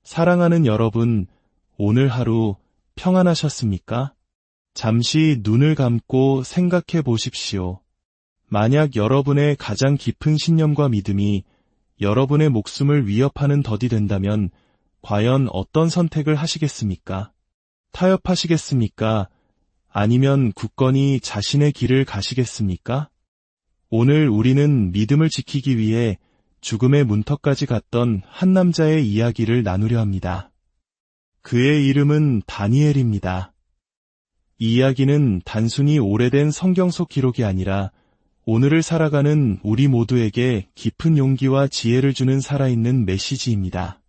사랑하는 여러분, 오늘 하루 평안하셨습니까? 잠시 눈을 감고 생각해 보십시오. 만약 여러분의 가장 깊은 신념과 믿음이 여러분의 목숨을 위협하는 덫이 된다면 과연 어떤 선택을 하시겠습니까? 타협하시겠습니까? 아니면 굳건히 자신의 길을 가시겠습니까? 오늘 우리는 믿음을 지키기 위해 죽음의 문턱까지 갔던 한 남자의 이야기를 나누려 합니다. 그의 이름은 다니엘입니다. 이 이야기는 단순히 오래된 성경 속 기록이 아니라 오늘을 살아가는 우리 모두에게 깊은 용기와 지혜를 주는 살아있는 메시지입니다.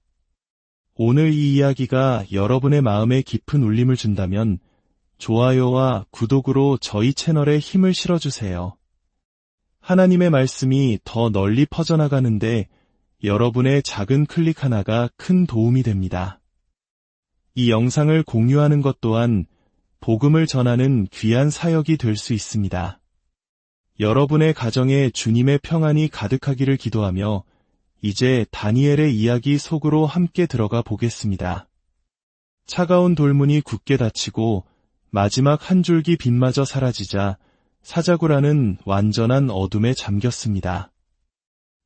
오늘 이 이야기가 여러분의 마음에 깊은 울림을 준다면 좋아요와 구독으로 저희 채널에 힘을 실어주세요. 하나님의 말씀이 더 널리 퍼져나가는데 여러분의 작은 클릭 하나가 큰 도움이 됩니다. 이 영상을 공유하는 것 또한 복음을 전하는 귀한 사역이 될 수 있습니다. 여러분의 가정에 주님의 평안이 가득하기를 기도하며 이제 다니엘의 이야기 속으로 함께 들어가 보겠습니다. 차가운 돌문이 굳게 닫히고 마지막 한 줄기 빛마저 사라지자 사자굴안은 완전한 어둠에 잠겼습니다.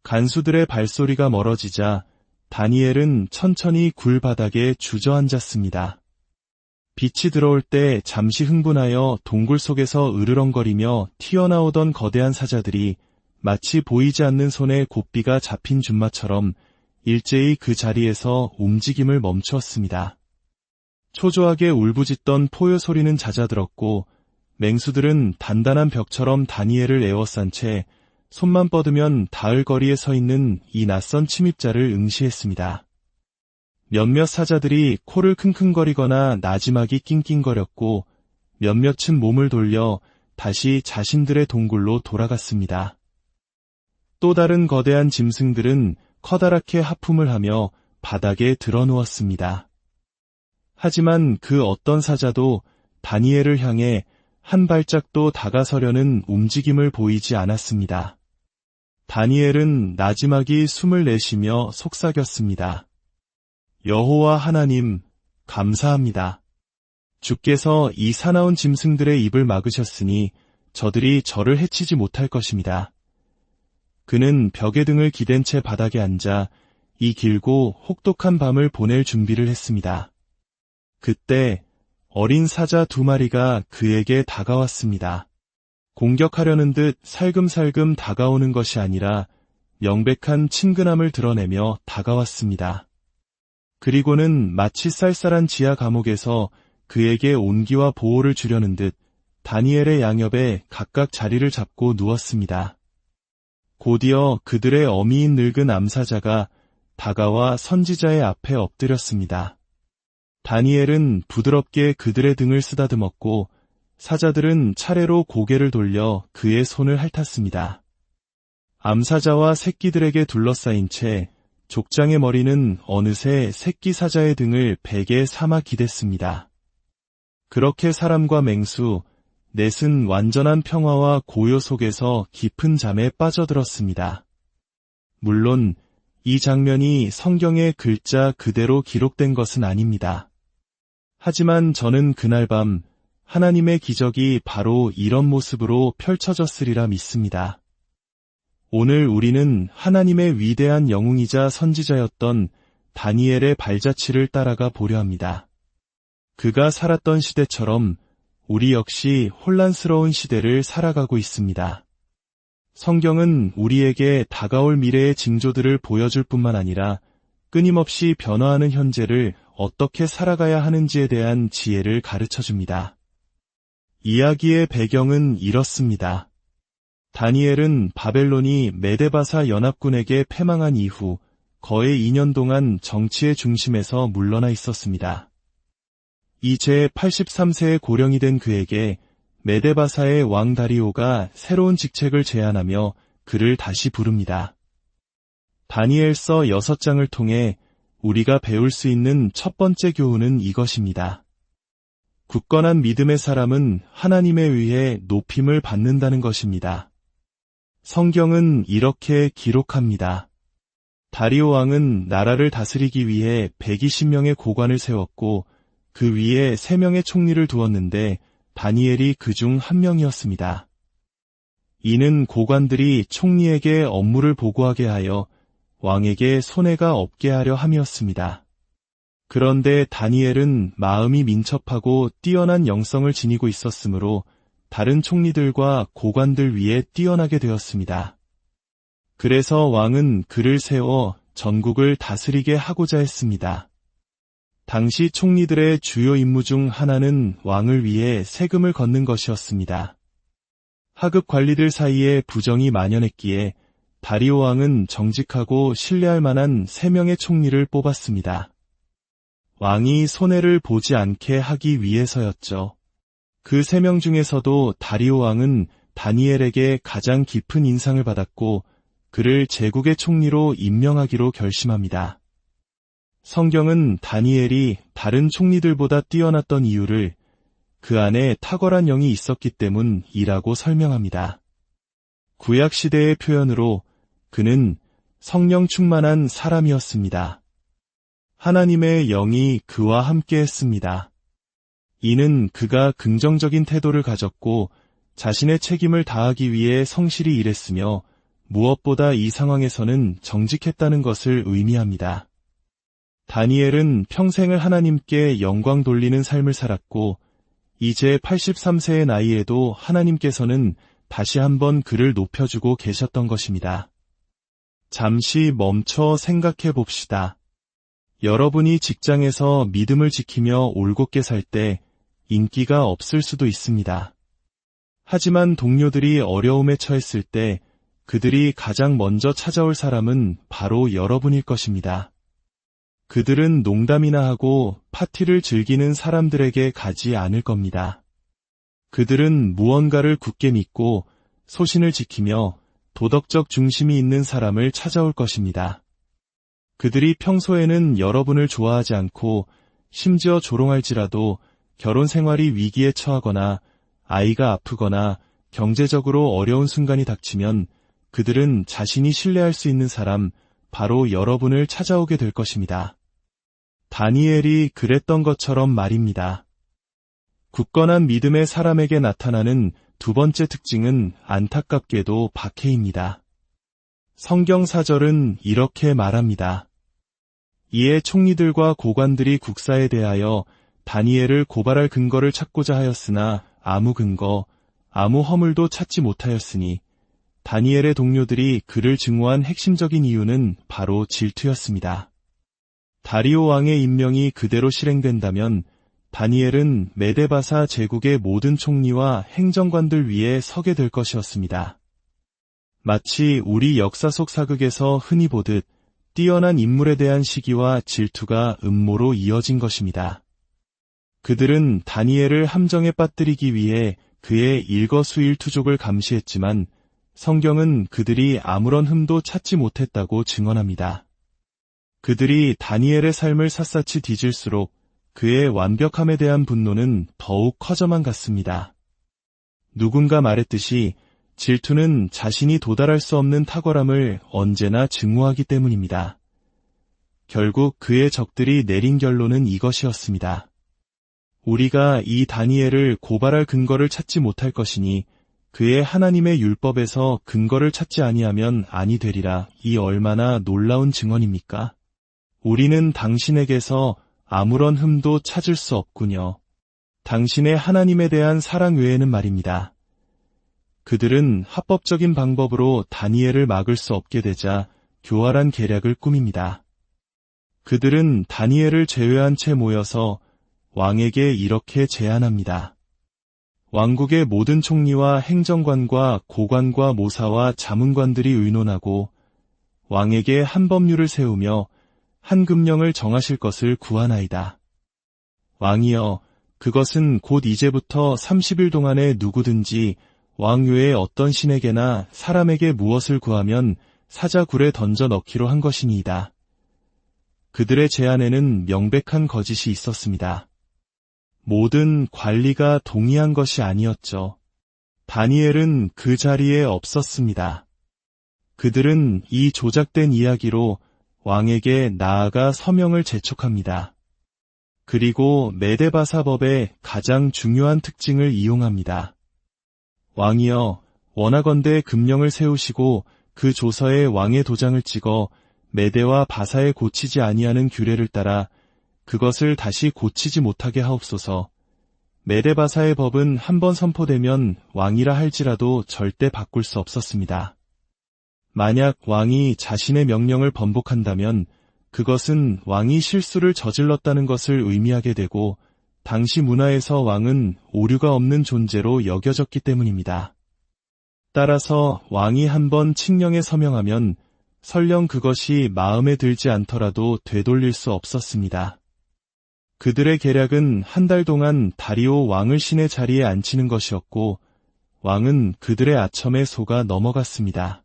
간수들의 발소리가 멀어지자 다니엘은 천천히 굴 바닥에 주저앉았습니다. 빛이 들어올 때 잠시 흥분하여 동굴 속에서 으르렁거리며 튀어나오던 거대한 사자들이 마치 보이지 않는 손에 고삐가 잡힌 준마처럼 일제히 그 자리에서 움직임을 멈추었습니다. 초조하게 울부짖던 포효 소리는 잦아들었고 맹수들은 단단한 벽처럼 다니엘을 에워싼 채 손만 뻗으면 닿을 거리에 서 있는 이 낯선 침입자를 응시했습니다. 몇몇 사자들이 코를 킁킁거리거나 나지막이 낑낑거렸고 몇몇은 몸을 돌려 다시 자신들의 동굴로 돌아갔습니다. 또 다른 거대한 짐승들은 커다랗게 하품을 하며 바닥에 드러누웠습니다. 하지만 그 어떤 사자도 다니엘을 향해 한 발짝도 다가서려는 움직임을 보이지 않았습니다. 다니엘은 나지막이 숨을 내쉬며 속삭였습니다. 여호와 하나님, 감사합니다. 주께서 이 사나운 짐승들의 입을 막으셨으니 저들이 저를 해치지 못할 것입니다. 그는 벽에 등을 기댄 채 바닥에 앉아 이 길고 혹독한 밤을 보낼 준비를 했습니다. 그때 어린 사자 2마리가 그에게 다가왔습니다. 공격하려는 듯 살금살금 다가오는 것이 아니라 명백한 친근함을 드러내며 다가왔습니다. 그리고는 마치 쌀쌀한 지하 감옥에서 그에게 온기와 보호를 주려는 듯 다니엘의 양옆에 각각 자리를 잡고 누웠습니다. 곧이어 그들의 어미인 늙은 암사자가 다가와 선지자의 앞에 엎드렸습니다. 다니엘은 부드럽게 그들의 등을 쓰다듬었고 사자들은 차례로 고개를 돌려 그의 손을 핥았습니다. 암사자와 새끼들에게 둘러싸인 채 족장의 머리는 어느새 새끼 사자의 등을 베개에 삼아 기댔습니다. 그렇게 사람과 맹수, 넷은 완전한 평화와 고요 속에서 깊은 잠에 빠져들었습니다. 물론 이 장면이 성경의 글자 그대로 기록된 것은 아닙니다. 하지만 저는 그날 밤 하나님의 기적이 바로 이런 모습으로 펼쳐졌으리라 믿습니다. 오늘 우리는 하나님의 위대한 영웅이자 선지자였던 다니엘의 발자취를 따라가 보려 합니다. 그가 살았던 시대처럼 우리 역시 혼란스러운 시대를 살아가고 있습니다. 성경은 우리에게 다가올 미래의 징조들을 보여줄 뿐만 아니라 끊임없이 변화하는 현재를 어떻게 살아가야 하는지에 대한 지혜를 가르쳐줍니다. 이야기의 배경은 이렇습니다. 다니엘은 바벨론이 메데바사 연합군에게 패망한 이후 거의 2년 동안 정치의 중심에서 물러나 있었습니다. 이제 83세의 고령이 된 그에게 메데바사의 왕 다리오가 새로운 직책을 제안하며 그를 다시 부릅니다. 다니엘서 6장을 통해 우리가 배울 수 있는 첫 번째 교훈은 이것입니다. 굳건한 믿음의 사람은 하나님에 의해 높임을 받는다는 것입니다. 성경은 이렇게 기록합니다. 다리오 왕은 나라를 다스리기 위해 120명의 고관을 세웠고 그 위에 3명의 총리를 두었는데 다니엘이 그중 한 명이었습니다. 이는 고관들이 총리에게 업무를 보고하게 하여 왕에게 손해가 없게 하려 함이었습니다. 그런데 다니엘은 마음이 민첩하고 뛰어난 영성을 지니고 있었으므로 다른 총리들과 고관들 위에 뛰어나게 되었습니다. 그래서 왕은 그를 세워 전국을 다스리게 하고자 했습니다. 당시 총리들의 주요 임무 중 하나는 왕을 위해 세금을 걷는 것이었습니다. 하급 관리들 사이에 부정이 만연했기에 다리오 왕은 정직하고 신뢰할 만한 3명의 총리를 뽑았습니다. 왕이 손해를 보지 않게 하기 위해서였죠. 그 3명 중에서도 다리오 왕은 다니엘에게 가장 깊은 인상을 받았고 그를 제국의 총리로 임명하기로 결심합니다. 성경은 다니엘이 다른 총리들보다 뛰어났던 이유를 그 안에 탁월한 영이 있었기 때문이라고 설명합니다. 구약시대의 표현으로 그는 성령 충만한 사람이었습니다. 하나님의 영이 그와 함께 했습니다. 이는 그가 긍정적인 태도를 가졌고 자신의 책임을 다하기 위해 성실히 일했으며 무엇보다 이 상황에서는 정직했다는 것을 의미합니다. 다니엘은 평생을 하나님께 영광 돌리는 삶을 살았고 이제 83세의 나이에도 하나님께서는 다시 한번 그를 높여주고 계셨던 것입니다. 잠시 멈춰 생각해 봅시다. 여러분이 직장에서 믿음을 지키며 올곧게 살 때 인기가 없을 수도 있습니다. 하지만 동료들이 어려움에 처했을 때 그들이 가장 먼저 찾아올 사람은 바로 여러분일 것입니다. 그들은 농담이나 하고 파티를 즐기는 사람들에게 가지 않을 겁니다. 그들은 무언가를 굳게 믿고 소신을 지키며 도덕적 중심이 있는 사람을 찾아올 것입니다. 그들이 평소에는 여러분을 좋아하지 않고 심지어 조롱할지라도 결혼 생활이 위기에 처하거나 아이가 아프거나 경제적으로 어려운 순간이 닥치면 그들은 자신이 신뢰할 수 있는 사람, 바로 여러분을 찾아오게 될 것입니다. 다니엘이 그랬던 것처럼 말입니다. 굳건한 믿음의 사람에게 나타나는 두 번째 특징은 안타깝게도 박해입니다. 성경 사절은 이렇게 말합니다. 이에 총리들과 고관들이 국사에 대하여 다니엘을 고발할 근거를 찾고자 하였으나 아무 근거, 아무 허물도 찾지 못하였으니 다니엘의 동료들이 그를 증오한 핵심적인 이유는 바로 질투였습니다. 다리오 왕의 임명이 그대로 실행된다면 다니엘은 메데바사 제국의 모든 총리와 행정관들 위에 서게 될 것이었습니다. 마치 우리 역사 속 사극에서 흔히 보듯 뛰어난 인물에 대한 시기와 질투가 음모로 이어진 것입니다. 그들은 다니엘을 함정에 빠뜨리기 위해 그의 일거수일투족을 감시했지만 성경은 그들이 아무런 흠도 찾지 못했다고 증언합니다. 그들이 다니엘의 삶을 샅샅이 뒤질수록 그의 완벽함에 대한 분노는 더욱 커져만 갔습니다. 누군가 말했듯이 질투는 자신이 도달할 수 없는 탁월함을 언제나 증오하기 때문입니다. 결국 그의 적들이 내린 결론은 이것이었습니다. 우리가 이 다니엘을 고발할 근거를 찾지 못할 것이니 그의 하나님의 율법에서 근거를 찾지 아니하면 아니 되리라. 이 얼마나 놀라운 증언입니까? 우리는 당신에게서 아무런 흠도 찾을 수 없군요. 당신의 하나님에 대한 사랑 외에는 말입니다. 그들은 합법적인 방법으로 다니엘을 막을 수 없게 되자 교활한 계략을 꾸밉니다. 그들은 다니엘을 제외한 채 모여서 왕에게 이렇게 제안합니다. 왕국의 모든 총리와 행정관과 고관과 모사와 자문관들이 의논하고 왕에게 한 법률을 세우며 한 금령을 정하실 것을 구하나이다. 왕이여, 그것은 곧 이제부터 30일 동안에 누구든지 왕 외에 어떤 신에게나 사람에게 무엇을 구하면 사자굴에 던져 넣기로 한 것이니이다. 그들의 제안에는 명백한 거짓이 있었습니다. 모든 관리가 동의한 것이 아니었죠. 다니엘은 그 자리에 없었습니다. 그들은 이 조작된 이야기로 왕에게 나아가 서명을 재촉합니다. 그리고 메데바사법의 가장 중요한 특징을 이용합니다. 왕이여, 원하건대 금령을 세우시고 그 조서에 왕의 도장을 찍어 메데와 바사에 고치지 아니하는 규례를 따라 그것을 다시 고치지 못하게 하옵소서. 메데바사의 법은 한번 선포되면 왕이라 할지라도 절대 바꿀 수 없었습니다. 만약 왕이 자신의 명령을 번복한다면 그것은 왕이 실수를 저질렀다는 것을 의미하게 되고 당시 문화에서 왕은 오류가 없는 존재로 여겨졌기 때문입니다. 따라서 왕이 한번 칙령에 서명하면 설령 그것이 마음에 들지 않더라도 되돌릴 수 없었습니다. 그들의 계략은 한 달 동안 다리오 왕을 신의 자리에 앉히는 것이었고 왕은 그들의 아첨에 속아 넘어갔습니다.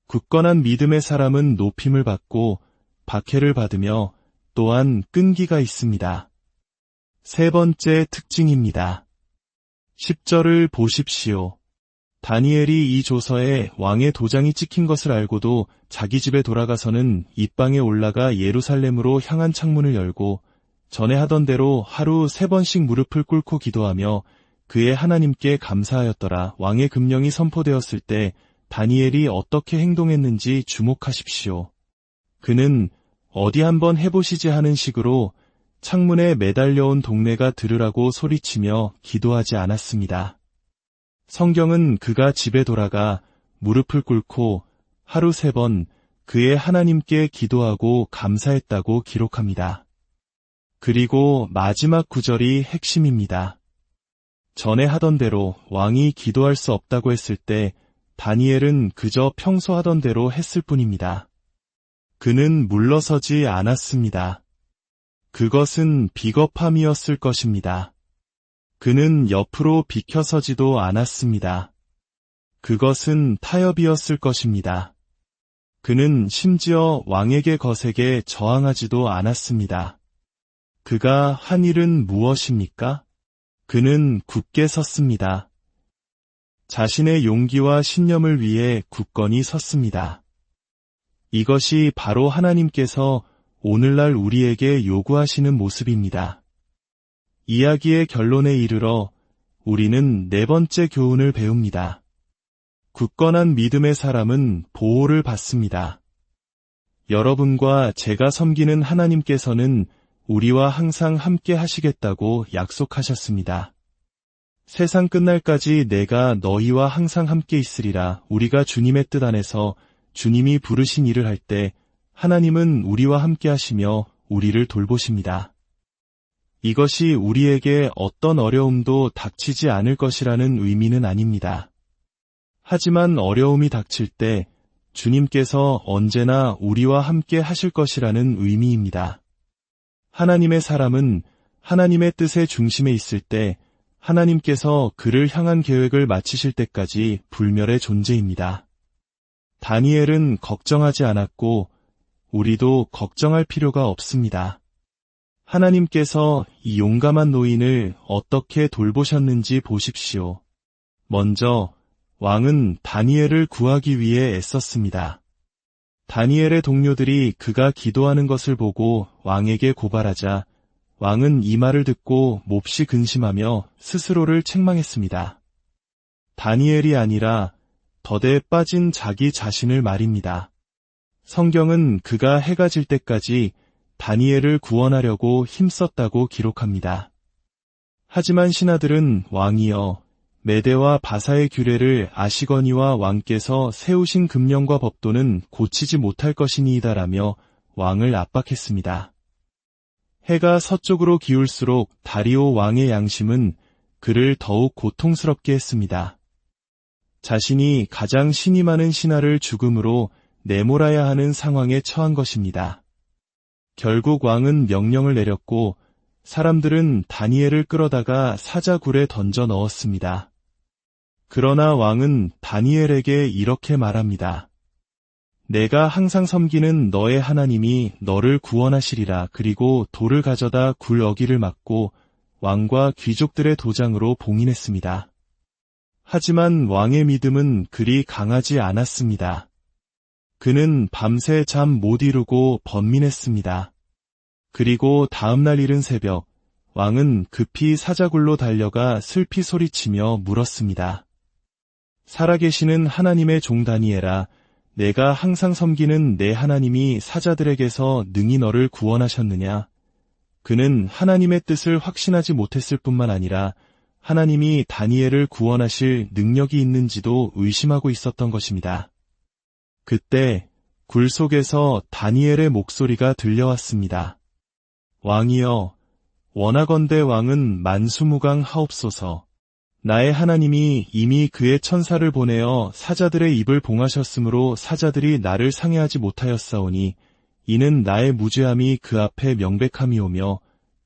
굳건한 믿음의 사람은 높임을 받고 박해를 받으며 또한 끈기가 있습니다. 세 번째 특징입니다. 10절을 보십시오. 다니엘이 이 조서에 왕의 도장이 찍힌 것을 알고도 자기 집에 돌아가서는 입방에 올라가 예루살렘으로 향한 창문을 열고 전에 하던 대로 하루 3번씩 무릎을 꿇고 기도하며 그의 하나님께 감사하였더라. 왕의 금령이 선포되었을 때 다니엘이 어떻게 행동했는지 주목하십시오. 그는 어디 한번 해보시지 하는 식으로 창문에 매달려온 동네가 들으라고 소리치며 기도하지 않았습니다. 성경은 그가 집에 돌아가 무릎을 꿇고 하루 3번 그의 하나님께 기도하고 감사했다고 기록합니다. 그리고 마지막 구절이 핵심입니다. 전에 하던 대로 왕이 기도할 수 없다고 했을 때 다니엘은 그저 평소 하던 대로 했을 뿐입니다. 그는 물러서지 않았습니다. 그것은 비겁함이었을 것입니다. 그는 옆으로 비켜서지도 않았습니다. 그것은 타협이었을 것입니다. 그는 심지어 왕에게 거세게 저항하지도 않았습니다. 그가 한 일은 무엇입니까? 그는 굳게 섰습니다. 자신의 용기와 신념을 위해 굳건히 섰습니다. 이것이 바로 하나님께서 오늘날 우리에게 요구하시는 모습입니다. 이야기의 결론에 이르러 우리는 네 번째 교훈을 배웁니다. 굳건한 믿음의 사람은 보호를 받습니다. 여러분과 제가 섬기는 하나님께서는 우리와 항상 함께 하시겠다고 약속하셨습니다. 세상 끝날까지 내가 너희와 항상 함께 있으리라. 우리가 주님의 뜻 안에서 주님이 부르신 일을 할 때 하나님은 우리와 함께 하시며 우리를 돌보십니다. 이것이 우리에게 어떤 어려움도 닥치지 않을 것이라는 의미는 아닙니다. 하지만 어려움이 닥칠 때 주님께서 언제나 우리와 함께 하실 것이라는 의미입니다. 하나님의 사람은 하나님의 뜻의 중심에 있을 때 하나님께서 그를 향한 계획을 마치실 때까지 불멸의 존재입니다. 다니엘은 걱정하지 않았고 우리도 걱정할 필요가 없습니다. 하나님께서 이 용감한 노인을 어떻게 돌보셨는지 보십시오. 먼저 왕은 다니엘을 구하기 위해 애썼습니다. 다니엘의 동료들이 그가 기도하는 것을 보고 왕에게 고발하자 왕은 이 말을 듣고 몹시 근심하며 스스로를 책망했습니다. 다니엘이 아니라 더대에 빠진 자기 자신을 말입니다. 성경은 그가 해가 질 때까지 다니엘을 구원하려고 힘썼다고 기록합니다. 하지만 신하들은 왕이여 메대와 바사의 규례를 아시거니와 왕께서 세우신 금령과 법도는 고치지 못할 것이니이다라며 왕을 압박했습니다. 해가 서쪽으로 기울수록 다리오 왕의 양심은 그를 더욱 고통스럽게 했습니다. 자신이 가장 신이 많은 신하를 죽음으로 내몰아야 하는 상황에 처한 것입니다. 결국 왕은 명령을 내렸고 사람들은 다니엘을 끌어다가 사자굴에 던져 넣었습니다. 그러나 왕은 다니엘에게 이렇게 말합니다. 내가 항상 섬기는 너의 하나님이 너를 구원하시리라. 그리고 돌을 가져다 굴 어기를 막고 왕과 귀족들의 도장으로 봉인했습니다. 하지만 왕의 믿음은 그리 강하지 않았습니다. 그는 밤새 잠 못 이루고 번민했습니다. 그리고 다음날 이른 새벽, 왕은 급히 사자굴로 달려가 슬피 소리치며 물었습니다. 살아계시는 하나님의 종 다니엘아, 내가 항상 섬기는 내 하나님이 사자들에게서 능히 너를 구원하셨느냐? 그는 하나님의 뜻을 확신하지 못했을 뿐만 아니라 하나님이 다니엘을 구원하실 능력이 있는지도 의심하고 있었던 것입니다. 그때 굴 속에서 다니엘의 목소리가 들려왔습니다. 왕이여, 원하건대 왕은 만수무강 하옵소서. 나의 하나님이 이미 그의 천사를 보내어 사자들의 입을 봉하셨으므로 사자들이 나를 상해하지 못하였사오니 이는 나의 무죄함이 그 앞에 명백함이오며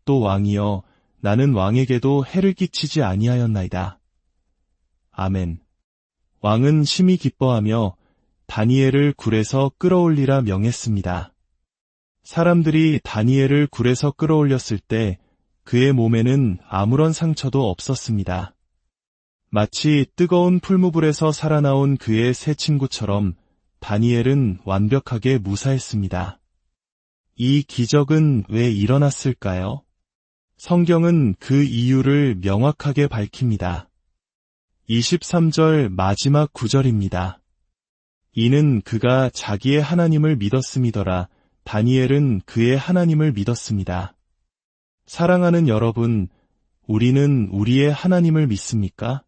또 왕이여, 나는 왕에게도 해를 끼치지 아니하였나이다. 아멘. 왕은 심히 기뻐하며 다니엘을 굴에서 끌어올리라 명했습니다. 사람들이 다니엘을 굴에서 끌어올렸을 때 그의 몸에는 아무런 상처도 없었습니다. 마치 뜨거운 풀무불에서 살아나온 그의 새 친구처럼 다니엘은 완벽하게 무사했습니다. 이 기적은 왜 일어났을까요? 성경은 그 이유를 명확하게 밝힙니다. 23절 마지막 구절입니다. 이는 그가 자기의 하나님을 믿었음이더라. 다니엘은 그의 하나님을 믿었습니다. 사랑하는 여러분, 우리는 우리의 하나님을 믿습니까?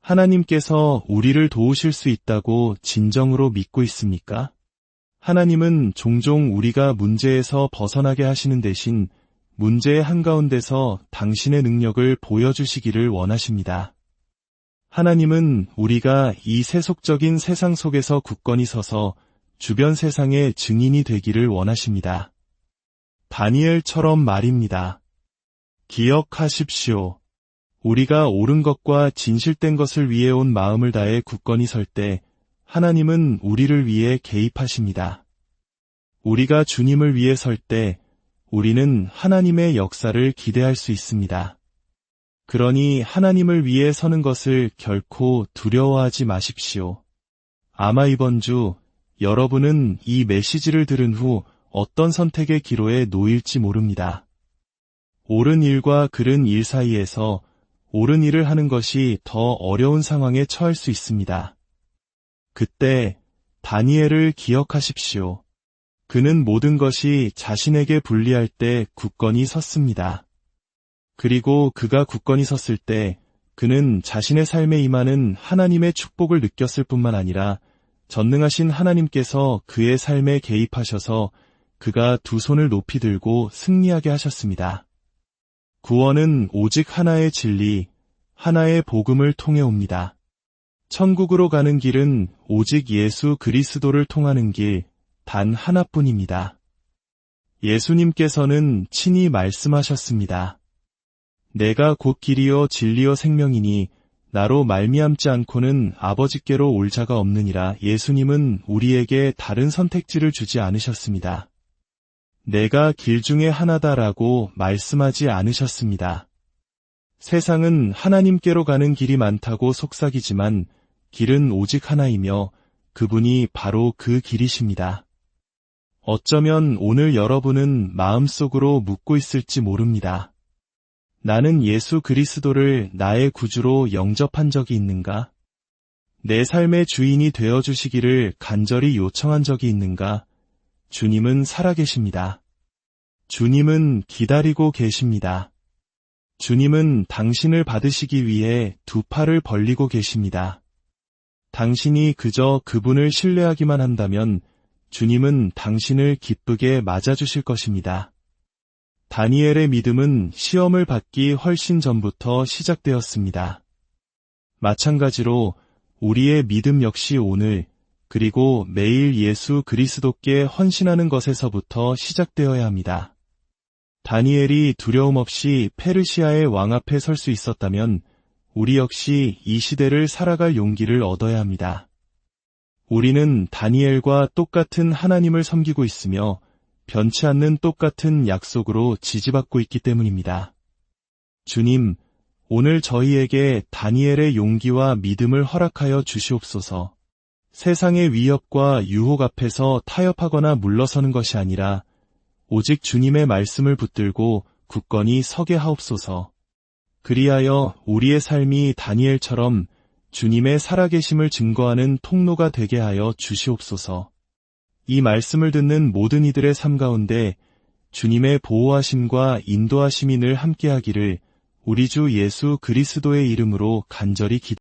하나님께서 우리를 도우실 수 있다고 진정으로 믿고 있습니까? 하나님은 종종 우리가 문제에서 벗어나게 하시는 대신 문제의 한가운데서 당신의 능력을 보여주시기를 원하십니다. 하나님은 우리가 이 세속적인 세상 속에서 굳건히 서서 주변 세상의 증인이 되기를 원하십니다. 다니엘처럼 말입니다. 기억하십시오. 우리가 옳은 것과 진실된 것을 위해 온 마음을 다해 굳건히 설 때 하나님은 우리를 위해 개입하십니다. 우리가 주님을 위해 설 때 우리는 하나님의 역사를 기대할 수 있습니다. 그러니 하나님을 위해 서는 것을 결코 두려워하지 마십시오. 아마 이번 주 여러분은 이 메시지를 들은 후 어떤 선택의 기로에 놓일지 모릅니다. 옳은 일과 그른 일 사이에서 옳은 일을 하는 것이 더 어려운 상황에 처할 수 있습니다. 그때 다니엘을 기억하십시오. 그는 모든 것이 자신에게 불리할 때 굳건히 섰습니다. 그리고 그가 굳건히 섰을 때 그는 자신의 삶에 임하는 하나님의 축복을 느꼈을 뿐만 아니라 전능하신 하나님께서 그의 삶에 개입하셔서 그가 두 손을 높이 들고 승리하게 하셨습니다. 구원은 오직 하나의 진리, 하나의 복음을 통해 옵니다. 천국으로 가는 길은 오직 예수 그리스도를 통하는 길, 단 하나뿐입니다. 예수님께서는 친히 말씀하셨습니다. 내가 곧 길이요 진리요 생명이니 나로 말미암지 않고는 아버지께로 올 자가 없느니라. 예수님은 우리에게 다른 선택지를 주지 않으셨습니다. 내가 길 중에 하나다라고 말씀하지 않으셨습니다. 세상은 하나님께로 가는 길이 많다고 속삭이지만 길은 오직 하나이며 그분이 바로 그 길이십니다. 어쩌면 오늘 여러분은 마음속으로 묻고 있을지 모릅니다. 나는 예수 그리스도를 나의 구주로 영접한 적이 있는가? 내 삶의 주인이 되어주시기를 간절히 요청한 적이 있는가? 주님은 살아계십니다. 주님은 기다리고 계십니다. 주님은 당신을 받으시기 위해 두 팔을 벌리고 계십니다. 당신이 그저 그분을 신뢰하기만 한다면 주님은 당신을 기쁘게 맞아주실 것입니다. 다니엘의 믿음은 시험을 받기 훨씬 전부터 시작되었습니다. 마찬가지로 우리의 믿음 역시 오늘 그리고 매일 예수 그리스도께 헌신하는 것에서부터 시작되어야 합니다. 다니엘이 두려움 없이 페르시아의 왕 앞에 설 수 있었다면 우리 역시 이 시대를 살아갈 용기를 얻어야 합니다. 우리는 다니엘과 똑같은 하나님을 섬기고 있으며 변치 않는 똑같은 약속으로 지지받고 있기 때문입니다. 주님, 오늘 저희에게 다니엘의 용기와 믿음을 허락하여 주시옵소서. 세상의 위협과 유혹 앞에서 타협하거나 물러서는 것이 아니라 오직 주님의 말씀을 붙들고 굳건히 서게 하옵소서. 그리하여 우리의 삶이 다니엘처럼 주님의 살아계심을 증거하는 통로가 되게 하여 주시옵소서. 이 말씀을 듣는 모든 이들의 삶 가운데 주님의 보호하심과 인도하심이 늘 함께하기를 우리 주 예수 그리스도의 이름으로 간절히 기도합니다.